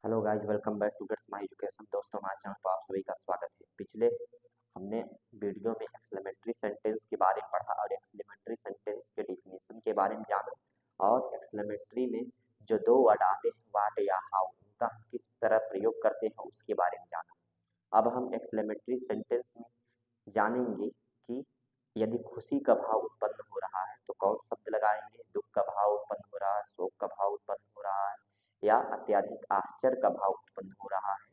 Hello guys, welcome back to gets my education. दोस्तों, हमारे channel पर आप सभी का स्वागत है। पिछले हमने वीडियो में एक्सक्लेमेटरी सेंटेंस के बारे में पढ़ा और एक्सक्लेमेटरी सेंटेंस के डेफिनेशन के बारे में जाना, और एक्सक्लेमेटरी में जो दो वर्ड आते हैं व्हाट या हाउ, उनका हम किस तरह प्रयोग करते हैं उसके बारे में जाना। अब हम एक्सक्लेमेटरी सेंटेंस में जानेंगे कि यदि खुशी का भाव उत्पन्न हो रहा है तो कौन शब्द लगाएंगे, दुख का भाव उत्पन्न हो रहा है, शोक का भाव उत्पन्न हो रहा है, या अत्यधिक आश्चर्य का भाव उत्पन्न हो रहा है,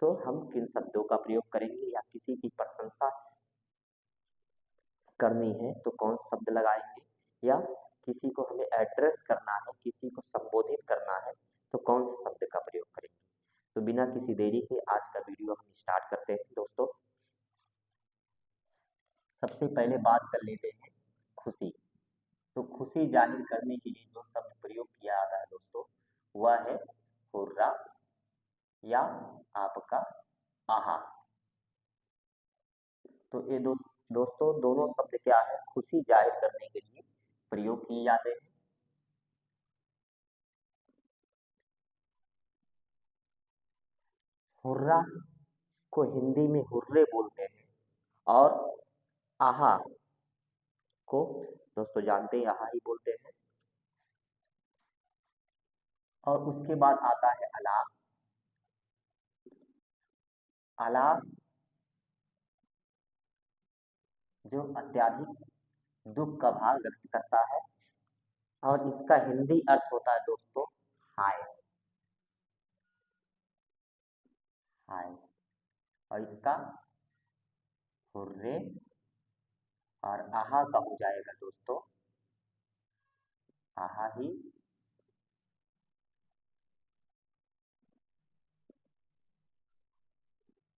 तो हम किन शब्दों का प्रयोग करेंगे, या किसी की प्रशंसा करनी है तो कौन शब्द लगाएंगे, या किसी को हमें एड्रेस करना है, किसी को संबोधित करना है तो कौन से शब्द का प्रयोग करेंगे। तो बिना किसी देरी के आज का वीडियो हम स्टार्ट करते हैं। दोस्तों, सबसे पहले बात कर लेते हैं खुशी। तो खुशी जाहिर करने के लिए जो शब्द प्रयोग किया जाता है दोस्तों, वह है हुर्रा या आपका आहा। तो ये दोस्तों दोनों शब्द क्या है, खुशी जाहिर करने के लिए प्रयोग किए जाते हैं। हुर्रा को हिंदी में हुर्रे बोलते हैं, और आहा को दोस्तों जानते हैं आहा ही बोलते हैं। और उसके बाद आता है अलास। अलास जो अत्यधिक दुख का भाव व्यक्त करता है, और इसका हिंदी अर्थ होता है दोस्तों हाय। हाय। और इसका हुर्रे और आहा का हो जाएगा दोस्तों आहा ही।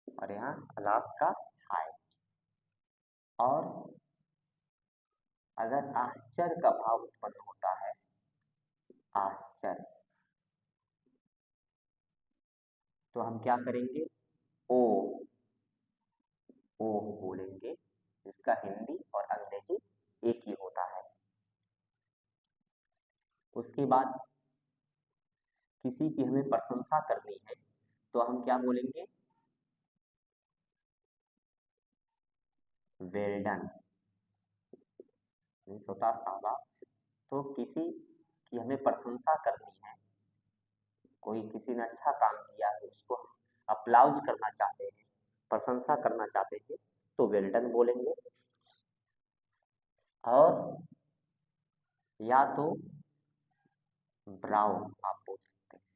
और यहाँ अलास का हाय। और अगर आश्चर्य का भाव उत्पन्न होता है, आश्चर्य, तो हम क्या करेंगे, ओ, ओ बोलेंगे, जिसका हिंदी और अंग्रेजी एक ही होता है। उसके बाद किसी की हमें प्रशंसा करनी है तो हम क्या बोलेंगे, वेल डन, होता शाबाश। तो किसी की हमें प्रशंसा करनी है, कोई किसी ने अच्छा काम किया है उसको हम अप्लाउज करना चाहते हैं, प्रशंसा करना चाहते हैं, तो वेल डन बोलेंगे। और या तो ब्राउ आप बोल सकते हैं,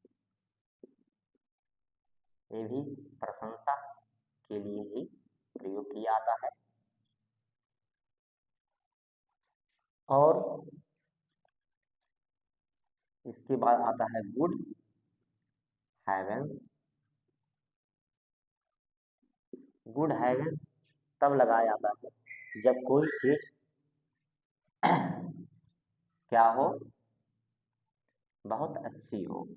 ये भी प्रशंसा के लिए ही प्रयोग किया जाता है। और इसके बाद आता है गुड हेवेंस। गुड हेवेंस तब लगाया जाता है जब कोई चीज क्या हो, बहुत अच्छी हो,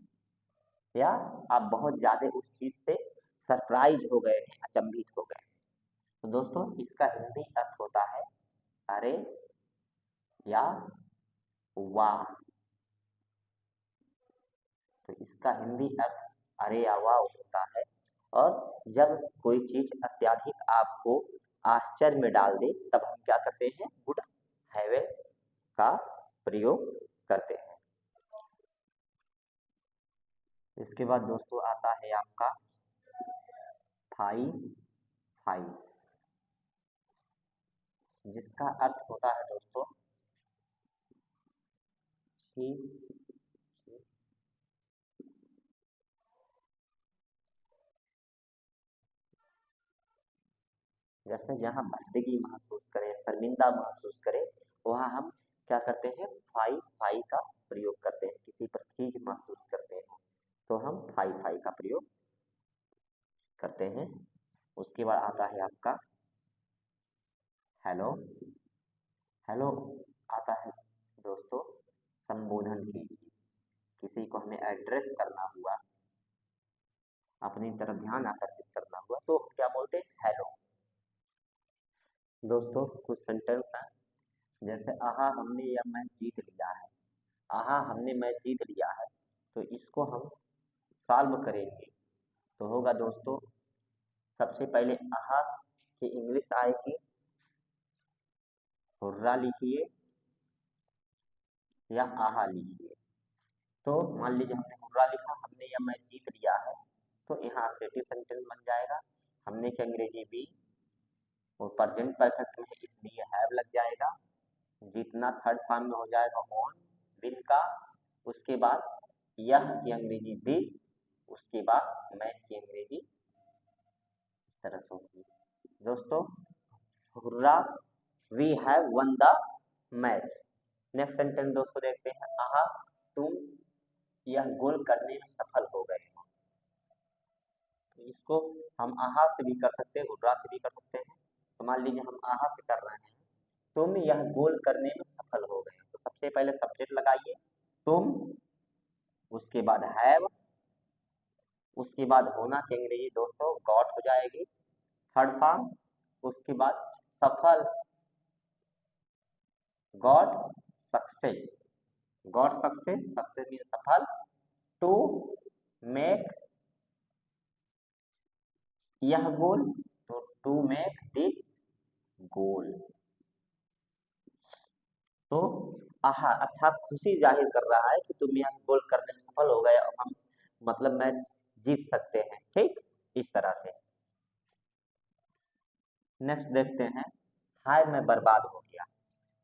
या आप बहुत ज्यादा उस चीज से सरप्राइज हो गए हैं, अचंभित हो गए। तो दोस्तों इसका हिंदी अर्थ होता है अरे या वाह। तो इसका हिंदी अर्थ अरे या वाह होता है। और जब कोई चीज अत्यधिक आपको आश्चर्य में डाल दे तब हम क्या करते हैं, गुड हेवेंस का प्रयोग करते हैं। इसके बाद दोस्तों आता है आपका फाई फाई, जिसका अर्थ होता है दोस्तों ठीक। जैसे जहाँ बंदगी महसूस करें, शर्मिंदा महसूस करें, वहाँ हम क्या करते हैं, फाई फाई का प्रयोग करते हैं। किसी पर खींच महसूस करते हैं तो हम फाई फाई का प्रयोग करते हैं। उसके बाद आता है आपका हेलो। हेलो आता है दोस्तों संबोधन के लिए, किसी को हमें एड्रेस करना हुआ, अपनी तरफ ध्यान आकर्षित करना हुआ, तो हम क्या बोलते हैं, हेलो। दोस्तों कुछ सेंटेंस है, जैसे आहा हमने यह मैच जीत लिया है। आहा हमने मैच जीत लिया है, तो इसको हम सॉल्व करेंगे तो होगा दोस्तों, सबसे पहले आहा की इंग्लिश आएगी, हुर्रा लिखिए या आहा लिखिए। तो मान लीजिए हमने हुर्रा लिखा, हमने यह मैच जीत लिया है, तो यहाँ असर्टिव सेंटेंस बन जाएगा। हमने क्या अंग्रेजी बी और प्रेजेंट परफेक्ट में इसलिए हैव लग जाएगा। जीतना थर्ड फॉर्म में हो जाएगा ऑन, विन का। उसके बाद यह की अंग्रेजी दिस, उसके बाद मैच की अंग्रेजी इस तरह से होगी दोस्तों, hurray we have won the match. Next sentence दोस्तों देखते हैं, आहा तुम यह गोल करने में सफल हो गए हो। इसको हम आहा से भी कर सकते हैं, हुर्रा से भी कर सकते हैं। तो मान लीजिए हम आहा से कर रहे हैं, तुम यह गोल करने में सफल हो गए। तो सबसे पहले सब्जेक्ट लगाइए तुम, उसके बाद हैव, उसके बाद होना की अंग्रेजी दोस्तों गॉट हो जाएगी थर्ड फॉर्म। उसके बाद सफल, got success, got success, success mean सफल। टू मेक यह गोल, तो टू मेक दिस गोल। तो आहा अर्थात खुशी जाहिर कर रहा है कि तुम यह गोल करने में सफल हो गए और हम मतलब मैच जीत सकते हैं, ठीक इस तरह से। नेक्स्ट देखते हैं, हाय मैं बर्बाद हो गया।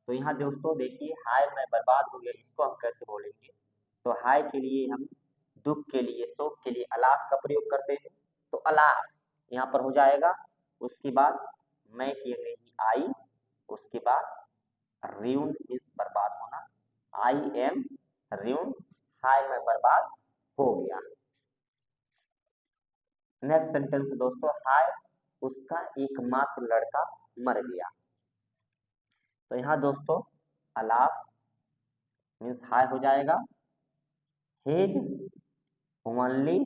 तो यहाँ दोस्तों देखिए, हाय मैं बर्बाद हो गया, इसको हम कैसे बोलेंगे। तो हाय के लिए हम दुख के लिए, शोक के लिए अलास का प्रयोग करते हैं। तो अलास यहाँ पर हो जाएगा। उसके बाद मैं की अंग्रेजी आई, उसके बाद ruined मीन्स बर्बाद होना, आई एम ruined, हाय मैं बर्बाद हो गया। नेक्स्ट सेंटेंस दोस्तों, हाय उसका एकमात्र लड़का मर गया। तो यहाँ दोस्तों अलास मीन्स हाय हो जाएगा, हिज ओनली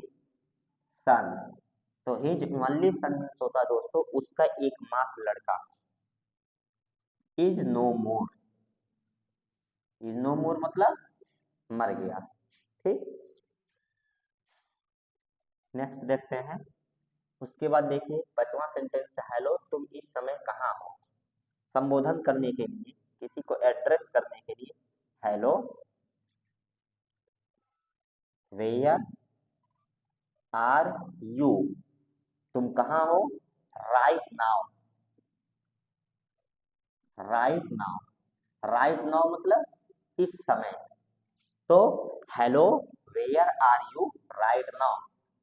सन। तो हिज ओनली सन मीन्स होता दोस्तों उसका एकमात्र लड़का। Is no more, is no more मतलब मर गया, ठीक। नेक्स्ट देखते हैं, उसके बाद देखिए पांचवा सेंटेंस, हेलो तुम इस समय कहाँ हो। संबोधन करने के लिए, किसी को एड्रेस करने के लिए, हेलो वेयर आर यू, तुम कहाँ हो, right now, right now, right now मतलब इस समय। तो hello where are you right now,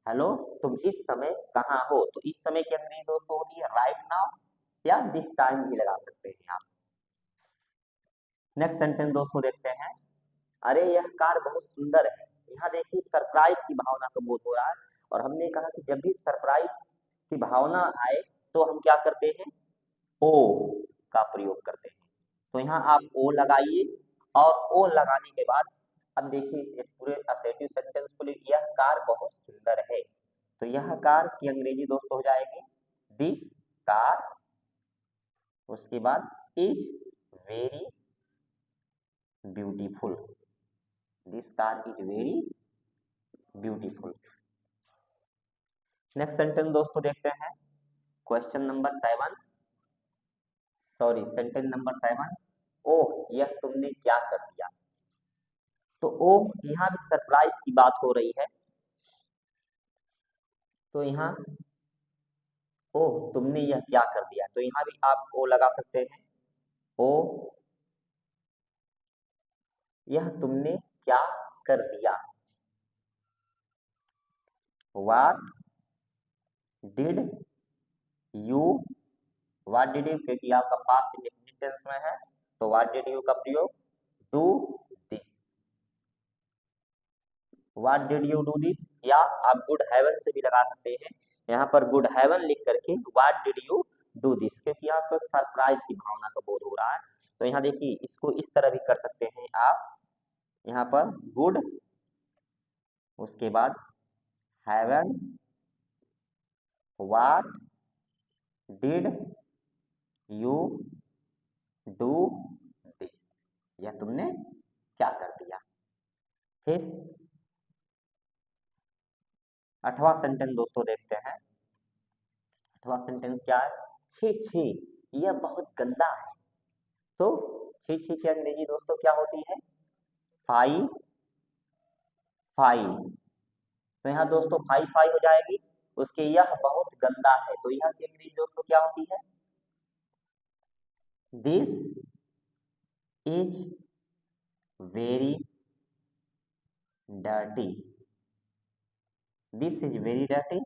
hello तुम इस समय कहाँ हो। तो इस समय की अंग्रेजी दोस्तों होती है राइट नाउ या दिस टाइम भी लगा सकते हैं आप। नेक्स्ट सेंटेंस दोस्तों देखते हैं, अरे यह कार बहुत सुंदर है। यहाँ देखिए सरप्राइज की भावना का बोध हो रहा है, और हमने कहा कि जब भी सरप्राइज की भावना आए तो हम क्या करते हैं, ओ का प्रयोग करते हैं। तो यहाँ आप ओ लगाइए, और ओ लगाने के बाद अब देखिए इस पूरे असर्टिव सेंटेंस को लिए, यह कार बहुत सुंदर है। तो यह कार की अंग्रेजी दोस्तों हो जाएगी दिस कार, उसके बाद is very beautiful, this car is very beautiful. Next sentence दोस्तों देखते हैं, question number 7, sorry sentence number 7, ओह यह तुमने क्या कर दिया। तो ओह यहाँ भी सरप्राइज की बात हो रही है। तो यहाँ ओह तुमने यह क्या कर दिया, तो यहाँ भी आप ओ लगा सकते हैं, ओ यह तुमने क्या कर दिया। What did you, what did you क्योंकि आपका पास्ट इंडेफिनिट टेंस में है, तो व्हाट डिड यू का प्रयोग do this, what did you do this, या आप गुड हेवन से भी लगा सकते हैं। यहाँ पर गुड हेवन लिख करके what did you do this, क्योंकि यहाँ पर सरप्राइज की भावना का बोध हो रहा है। तो यहाँ देखिए इसको इस तरह भी कर सकते हैं आप, यहाँ पर गुड, उसके बाद heavens what did you do this, यह तुमने क्या कर दिया। फिर 8वां सेंटेंस दोस्तों देखते हैं। 8वां सेंटेंस क्या है? छी छी यह बहुत गंदा है। तो छी छी की अंग्रेजी दोस्तों क्या होती है? फाई फाई। तो यहाँ दोस्तों फाई फाई हो जाएगी। उसके यह बहुत गंदा है, तो यह की अंग्रेजी दोस्तों क्या होती है? This is very dirty. This is very dirty,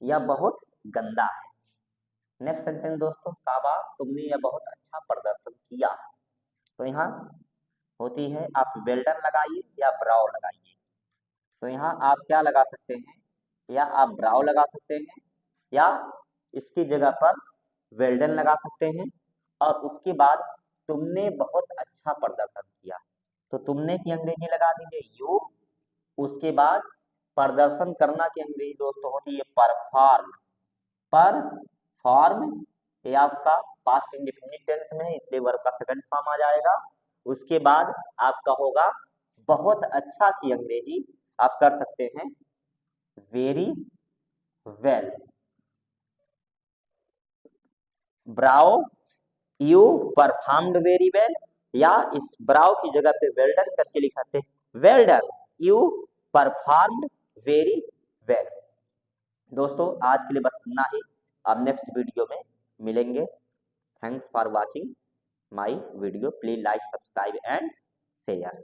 यह बहुत गंदा है। नेक्स्ट सेंटेंस दोस्तों, शाबाश तुमने यह बहुत अच्छा प्रदर्शन किया। तो यहाँ होती है, आप वेल्डन लगाइए या ब्राव लगाइए। तो यहाँ आप क्या लगा सकते हैं? या आप ब्राव लगा सकते हैं, या इसकी जगह पर वेल्डन लगा सकते हैं। और उसके बाद तुमने बहुत अच्छा प्रदर्शन किया, तो तुमने की अंग्रेजी लगा दीजिए यू। उसके बाद प्रदर्शन करना की अंग्रेजी दोस्तों होती है परफॉर्म। परफॉर्म ये आपका पास्ट इंडेफिनिट टेंस में है, इसलिए वर्ब का सेकंड फॉर्म आ जाएगा। उसके बाद आपका होगा बहुत अच्छा की अंग्रेजी आप कर सकते हैं very well. ब्राओ you performed very well, या इस ब्राउ की जगह पे वेल डन करके लिख सकते हैं well done you performed very well. दोस्तों आज के लिए बस इतना ही, अब नेक्स्ट वीडियो में मिलेंगे। Thanks for watching my video, please like subscribe and share.